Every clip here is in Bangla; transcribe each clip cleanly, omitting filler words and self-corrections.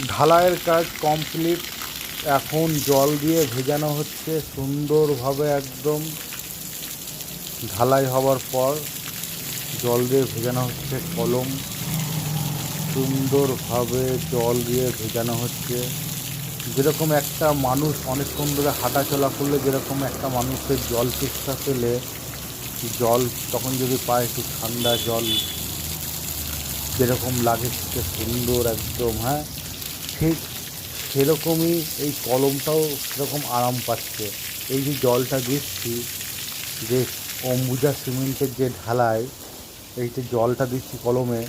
ঢালাইয়ের কাজ কমপ্লিট। এখন জল দিয়ে ভেজানো হচ্ছে সুন্দরভাবে। একদম ঢালাই হওয়ার পর জল দিয়ে ভেজানো হচ্ছে কলম। সুন্দরভাবে জল দিয়ে ভেজানো হচ্ছে। যেরকম একটা মানুষ অনেকক্ষণ ধরে হাঁটা চলা করলে যেরকম একটা মানুষের জল তেষ্টা পেলে জল তখন যদি পায় একটু ঠান্ডা জল যেরকম লাগে সে সুন্দর একদম, হ্যাঁ, ঠিক সেরকমই এই কলমটাও সেরকম আরাম পাচ্ছে। এই যে জলটা দিচ্ছি, যে অম্বুজা সিমেন্টের যে ঢালাই, এই যে জলটা দিচ্ছি কলমে,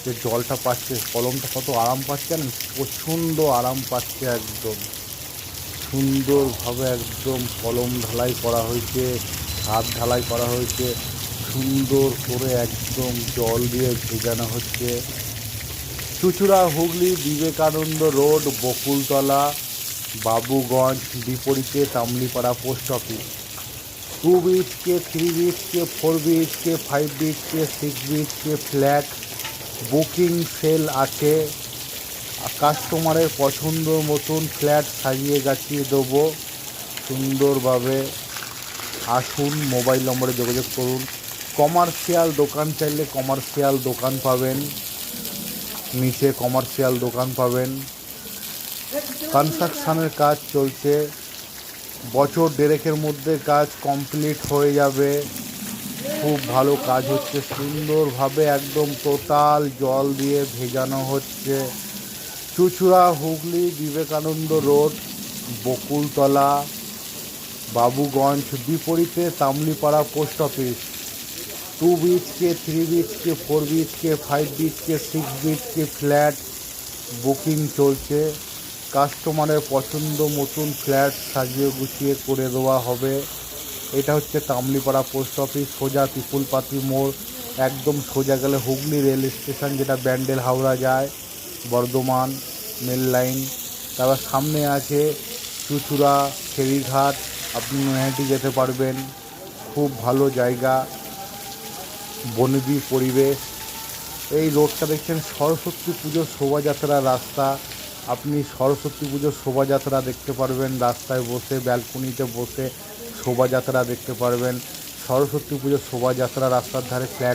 যে জলটা পাচ্ছে কলমটা কত আরাম পাচ্ছে জানেন? প্রচণ্ড আরাম পাচ্ছে। একদম সুন্দরভাবে একদম কলম ঢালাই করা হয়েছে, ছাদ ঢালাই করা হয়েছে, সুন্দর করে একদম জল দিয়ে ভেজানো হচ্ছে। চুঁচুড়া হুগলি বিবেকানন্দ রোড, বকুলতলা, বাবুগঞ্জ, বিপরীতে তামলিপাড়া post office. 2 BHK, 3 BHK, 4 BHK, 5 BHK, 6 BHK flat booking sale আছে। কাস্টমারের পছন্দ মতন ফ্ল্যাট সাজিয়ে গাছিয়ে দেবো সুন্দরভাবে। আসুন, মোবাইল নম্বরে যোগাযোগ করুন। কমার্শিয়াল দোকান চাইলে কমার্শিয়াল দোকান পাবেন, নিচে কমার্শিয়াল দোকান পাবেন। কনস্ট্রাকশানের কাজ চলছে, বছর দেড়েকের মধ্যে কাজ কমপ্লিট হয়ে যাবে। খুব ভালো কাজ হচ্ছে, সুন্দরভাবে একদম টোটাল জল দিয়ে ভেজানো হচ্ছে। চুঁচুড়া হুগলি বিবেকানন্দ রোড, বকুলতলা, বাবুগঞ্জ, বিপরীতে তামলিপাড়া post office. 2 BHK, 3 BHK, 4 BHK, 5 BHK, 6 BHK flat booking চলছে। কাস্টমারের পছন্দ মতন ফ্ল্যাট সাজিয়ে গুছিয়ে করে দেওয়া হবে। এটা হচ্ছে তামলিপাড়া পোস্ট অফিস, সোজা পিপুলপাতি মোড়। একদম সোজা গেলে হুগলি রেল স্টেশন, যেটা ব্যান্ডেল হাওড়া যায়, বর্ধমান মেল লাইন। তারপর সামনে আছে চুঁচুড়া ফেরিঘাট, আপনি নৈহাটি যেতে পারবেন। খুব ভালো জায়গা, বনেদি পরিবেশ। এই রোডটা দেখছেন সরস্বতী পুজোর শোভাযাত্রা রাস্তা। আপনি সরস্বতী পুজোর শোভাযাত্রা দেখতে পারবেন রাস্তায় বসে, ব্যালকনিতে বসে শোভাযাত্রা দেখতে পারবেন। সরস্বতী পুজোর শোভাযাত্রা রাস্তার ধারে ফ্ল্যাট